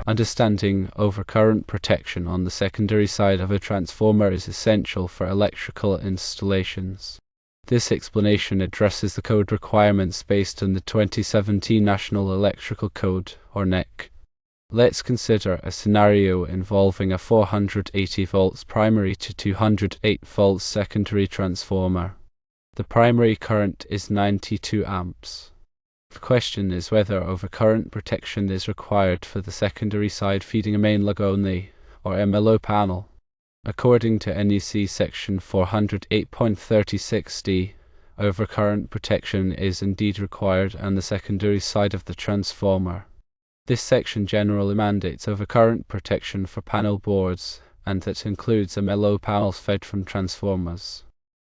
Understanding overcurrent protection on the secondary side of a transformer is essential for electrical installations. This explanation addresses the code requirements based on the 2017 National Electrical Code, or NEC. Let's consider a scenario involving a 480 volts primary to 208 volts secondary transformer. The primary current is 92 amps. The question is whether overcurrent protection is required for the secondary side feeding a main lug only, or MLO panel. According to NEC section 408.36d, overcurrent protection is indeed required on the secondary side of the transformer. This section generally mandates overcurrent protection for panel boards, and that includes MLO panels fed from transformers.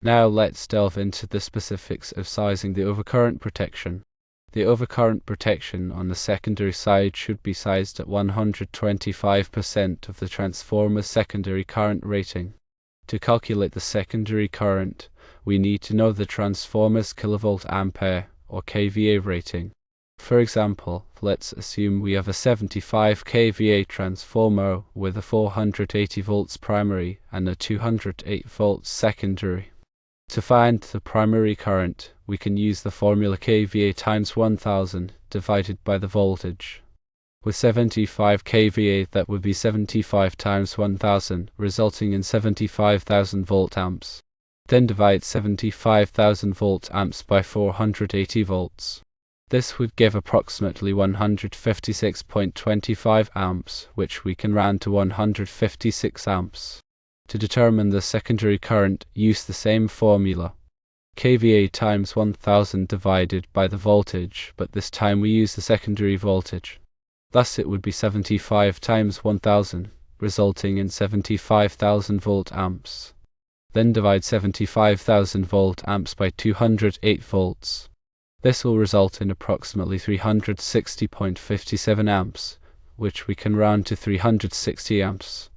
Now let's delve into the specifics of sizing the overcurrent protection. The overcurrent protection on the secondary side should be sized at 125% of the transformer's secondary current rating. To calculate the secondary current, we need to know the transformer's kilovolt ampere or kVA rating. For example, let's assume we have a 75 kVA transformer with a 480 volts primary and a 208 volts secondary. To find the primary current, we can use the formula kVA times 1000 divided by the voltage. With 75 kVA, that would be 75 times 1000, resulting in 75,000 volt amps. Then divide 75,000 volt amps by 480 volts. This would give approximately 156.25 amps, which we can round to 156 amps. To determine the secondary current, use the same formula. kVA times 1000 divided by the voltage, but this time we use the secondary voltage. Thus it would be 75 times 1000, resulting in 75,000 volt amps. Then divide 75,000 volt amps by 208 volts. This will result in approximately 360.57 amps, which we can round to 360 amps.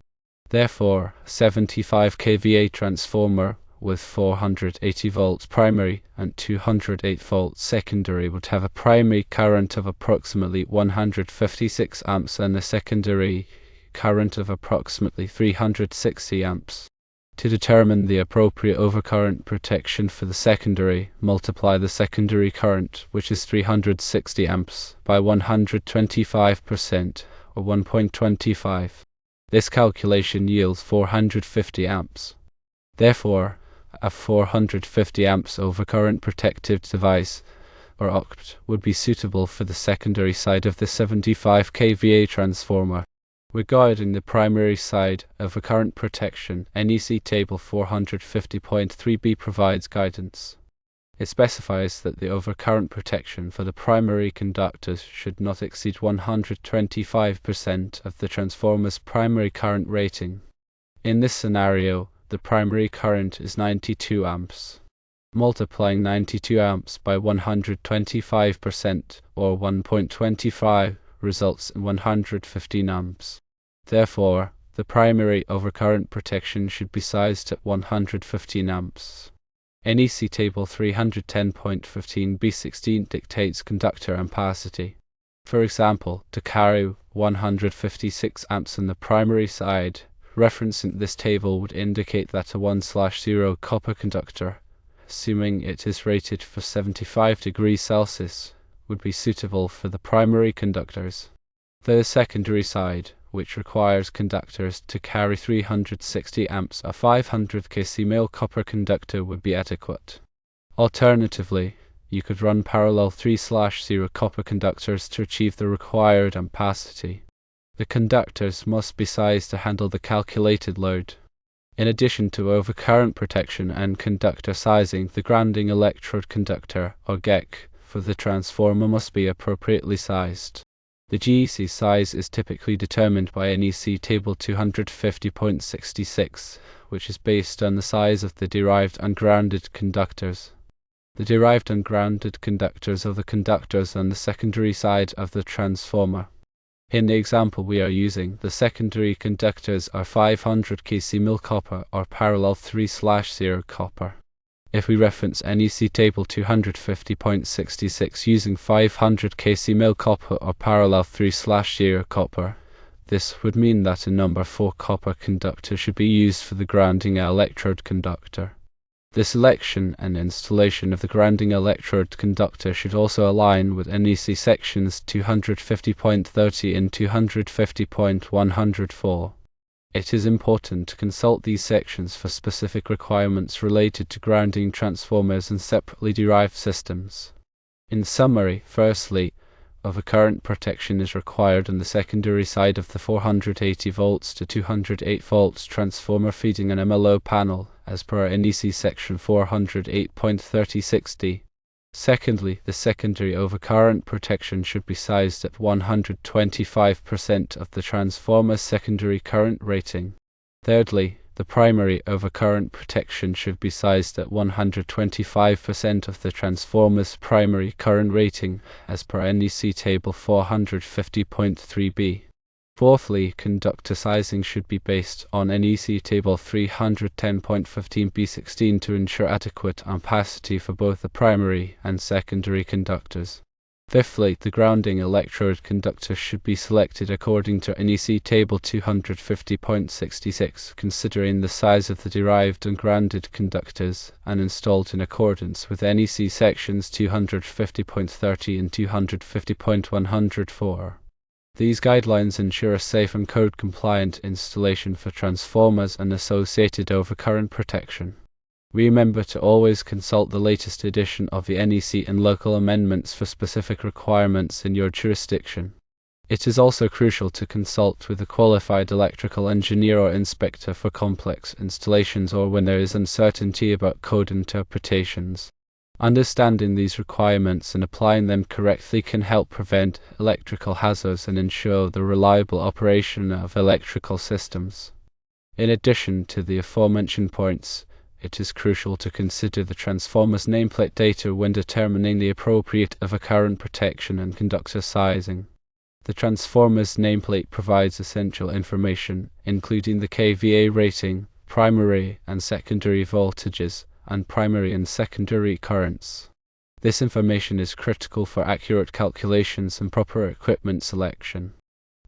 Therefore, a 75 kVA transformer with 480 volts primary and 208 volts secondary would have a primary current of approximately 156 amps and a secondary current of approximately 360 amps. To determine the appropriate overcurrent protection for the secondary, multiply the secondary current, which is 360 amps, by 125%, or 1.25. This calculation yields 450 amps. Therefore, a 450 amps overcurrent protective device, or OCT, would be suitable for the secondary side of the 75 kVA transformer. Regarding the primary side overcurrent protection, NEC Table 450.3b provides guidance. It specifies that the overcurrent protection for the primary conductors should not exceed 125% of the transformer's primary current rating. In this scenario, the primary current is 92 amps. Multiplying 92 amps by 125%, or 1.25, results in 115 amps. Therefore, the primary overcurrent protection should be sized at 115 amps. NEC Table 310.15b16 dictates conductor ampacity. For example, to carry 156 amps on the primary side, referencing this table would indicate that a 1/0 copper conductor, assuming it is rated for 75 degrees Celsius, would be suitable for the primary conductors. The secondary side, which requires conductors to carry 360 amps, a 500 kc male copper conductor would be adequate. Alternatively, you could run parallel 3/0 copper conductors to achieve the required ampacity. The conductors must be sized to handle the calculated load. In addition to overcurrent protection and conductor sizing, the grounding electrode conductor, or GEC, for the transformer must be appropriately sized. The GEC size is typically determined by NEC Table 250.66, which is based on the size of the derived ungrounded conductors. The derived ungrounded conductors are the conductors on the secondary side of the transformer. In the example we are using, the secondary conductors are 500 kc mil copper or parallel 3/0 copper. If we reference NEC Table 250.66 using 500 kc mil copper or parallel 3/0 copper, This would mean that a number 4 copper conductor should be used for the grounding electrode conductor. The selection and installation of the grounding electrode conductor should also align with NEC sections 250.30 and 250.104. It is important to consult these sections for specific requirements related to grounding transformers and separately derived systems. In summary, firstly, overcurrent protection is required on the secondary side of the 480 volts to 208 volts transformer feeding an MLO panel, as per NEC section 408.3060. Secondly, the secondary overcurrent protection should be sized at 125% of the transformer's secondary current rating. Thirdly, the primary overcurrent protection should be sized at 125% of the transformer's primary current rating, as per NEC table 450.3b. Fourthly, conductor sizing should be based on NEC table 310.15b16 to ensure adequate ampacity for both the primary and secondary conductors. Fifthly, the grounding electrode conductor should be selected according to NEC table 250.66, considering the size of the derived and grounded conductors, and installed in accordance with NEC sections 250.30 and 250.104. These guidelines ensure a safe and code-compliant installation for transformers and associated overcurrent protection. Remember to always consult the latest edition of the NEC and local amendments for specific requirements in your jurisdiction. It is also crucial to consult with a qualified electrical engineer or inspector for complex installations or when there is uncertainty about code interpretations. Understanding these requirements and applying them correctly can help prevent electrical hazards and ensure the reliable operation of electrical systems. In addition to the aforementioned points, it is crucial to consider the transformer's nameplate data when determining the appropriate overcurrent protection and conductor sizing. The transformer's nameplate provides essential information, including the kVA rating, primary and secondary voltages, and primary and secondary currents. This information is critical for accurate calculations and proper equipment selection.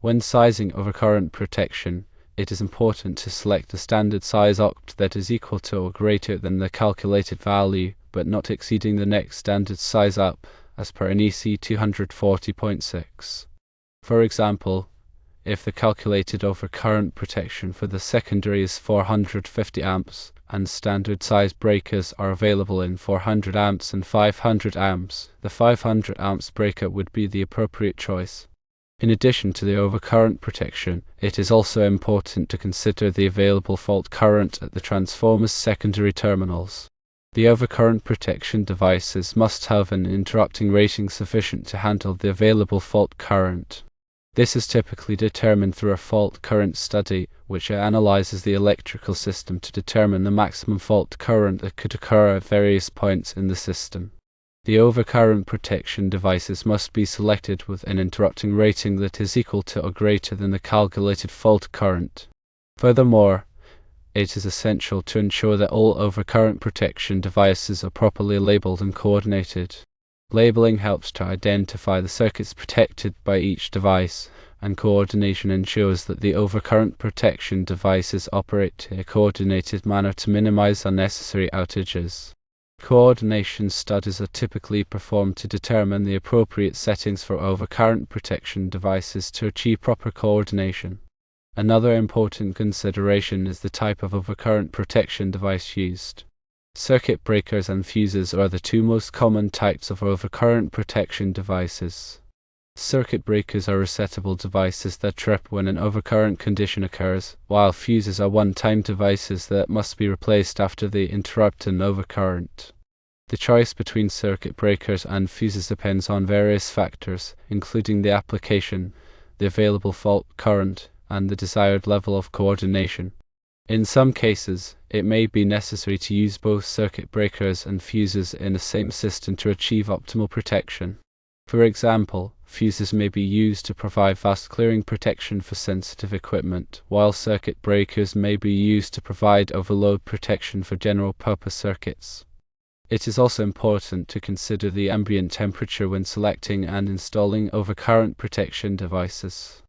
When sizing overcurrent protection, it is important to select a standard size oct that is equal to or greater than the calculated value, but not exceeding the next standard size up, as per NEC 240.6. For example, if the calculated overcurrent protection for the secondary is 450 amps, and standard size breakers are available in 400 amps and 500 amps, the 500 amps breaker would be the appropriate choice. In addition to the overcurrent protection, it is also important to consider the available fault current at the transformer's secondary terminals. The overcurrent protection devices must have an interrupting rating sufficient to handle the available fault current. This is typically determined through a fault current study, which analyzes the electrical system to determine the maximum fault current that could occur at various points in the system. The overcurrent protection devices must be selected with an interrupting rating that is equal to or greater than the calculated fault current. Furthermore, it is essential to ensure that all overcurrent protection devices are properly labeled and coordinated. Labeling helps to identify the circuits protected by each device, and coordination ensures that the overcurrent protection devices operate in a coordinated manner to minimize unnecessary outages. Coordination studies are typically performed to determine the appropriate settings for overcurrent protection devices to achieve proper coordination. Another important consideration is the type of overcurrent protection device used. Circuit breakers and fuses are the two most common types of overcurrent protection devices. Circuit breakers are resettable devices that trip when an overcurrent condition occurs, while fuses are one-time devices that must be replaced after they interrupt an overcurrent. The choice between circuit breakers and fuses depends on various factors, including the application, the available fault current, and the desired level of coordination. In some cases, it may be necessary to use both circuit breakers and fuses in the same system to achieve optimal protection. For example, fuses may be used to provide fast clearing protection for sensitive equipment, while circuit breakers may be used to provide overload protection for general-purpose circuits. It is also important to consider the ambient temperature when selecting and installing overcurrent protection devices.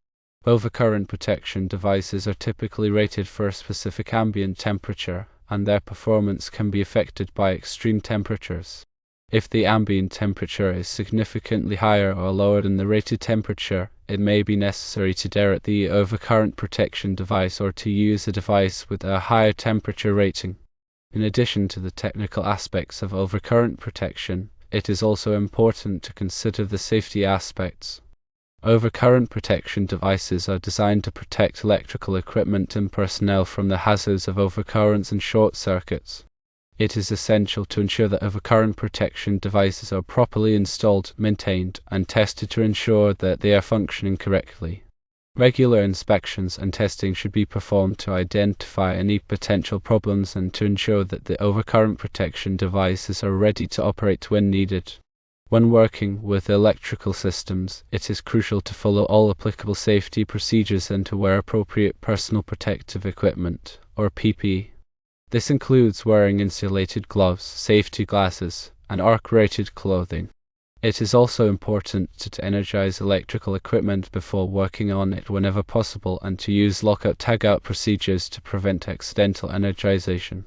Overcurrent protection devices are typically rated for a specific ambient temperature, and their performance can be affected by extreme temperatures. If the ambient temperature is significantly higher or lower than the rated temperature, it may be necessary to derate the overcurrent protection device or to use a device with a higher temperature rating. In addition to the technical aspects of overcurrent protection, it is also important to consider the safety aspects. Overcurrent protection devices are designed to protect electrical equipment and personnel from the hazards of overcurrents and short circuits. It is essential to ensure that overcurrent protection devices are properly installed, maintained, and tested to ensure that they are functioning correctly. Regular inspections and testing should be performed to identify any potential problems and to ensure that the overcurrent protection devices are ready to operate when needed. When working with electrical systems, it is crucial to follow all applicable safety procedures and to wear appropriate personal protective equipment, or PPE. This includes wearing insulated gloves, safety glasses, and arc-rated clothing. It is also important to energize electrical equipment before working on it whenever possible and to use lockout-tagout procedures to prevent accidental energization.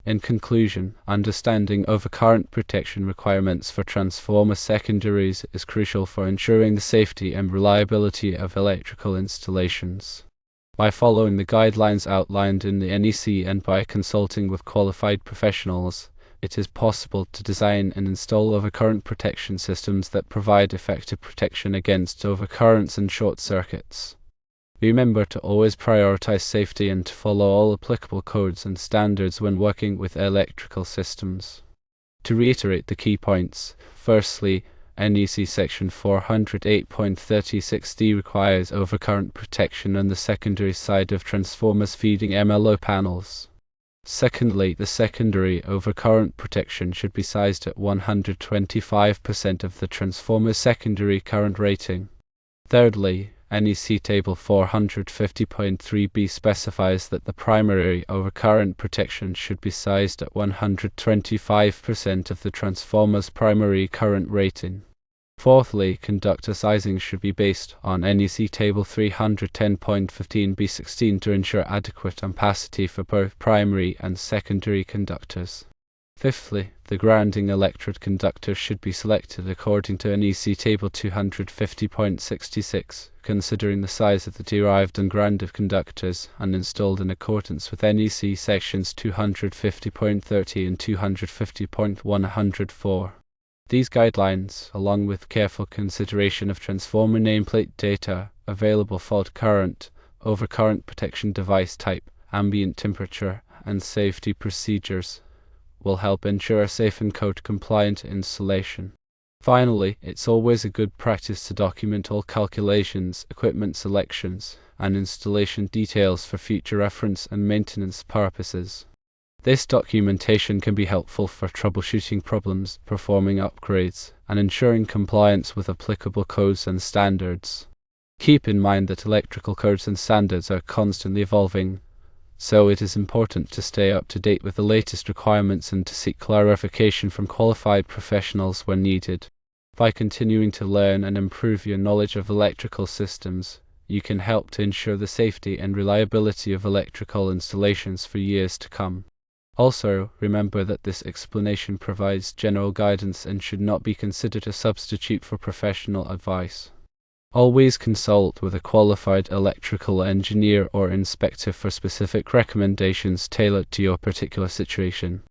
In conclusion, understanding overcurrent protection requirements for transformer secondaries is crucial for ensuring the safety and reliability of electrical installations. By following the guidelines outlined in the NEC and by consulting with qualified professionals, it is possible to design and install overcurrent protection systems that provide effective protection against overcurrents and short circuits. Remember to always prioritize safety and to follow all applicable codes and standards when working with electrical systems. To reiterate the key points, firstly, NEC Section 408.36d requires overcurrent protection on the secondary side of transformers feeding MLO panels. Secondly, the secondary overcurrent protection should be sized at 125% of the transformer's secondary current rating. Thirdly, NEC Table 450.3b specifies that the primary overcurrent protection should be sized at 125% of the transformer's primary current rating. Fourthly, conductor sizing should be based on NEC Table 310.15b16 to ensure adequate ampacity for both primary and secondary conductors. Fifthly, the grounding electrode conductor should be selected according to NEC Table 250.66, considering the size of the derived and grounded conductors, and installed in accordance with NEC Sections 250.30 and 250.104. These guidelines, along with careful consideration of transformer nameplate data, available fault current, overcurrent protection device type, ambient temperature, and safety procedures, will help ensure a safe and code-compliant installation. Finally, it's always a good practice to document all calculations, equipment selections, and installation details for future reference and maintenance purposes. This documentation can be helpful for troubleshooting problems, performing upgrades, and ensuring compliance with applicable codes and standards. Keep in mind that electrical codes and standards are constantly evolving, so it is important to stay up to date with the latest requirements and to seek clarification from qualified professionals when needed. By continuing to learn and improve your knowledge of electrical systems, you can help to ensure the safety and reliability of electrical installations for years to come. Also, remember that this explanation provides general guidance and should not be considered a substitute for professional advice. Always consult with a qualified electrical engineer or inspector for specific recommendations tailored to your particular situation.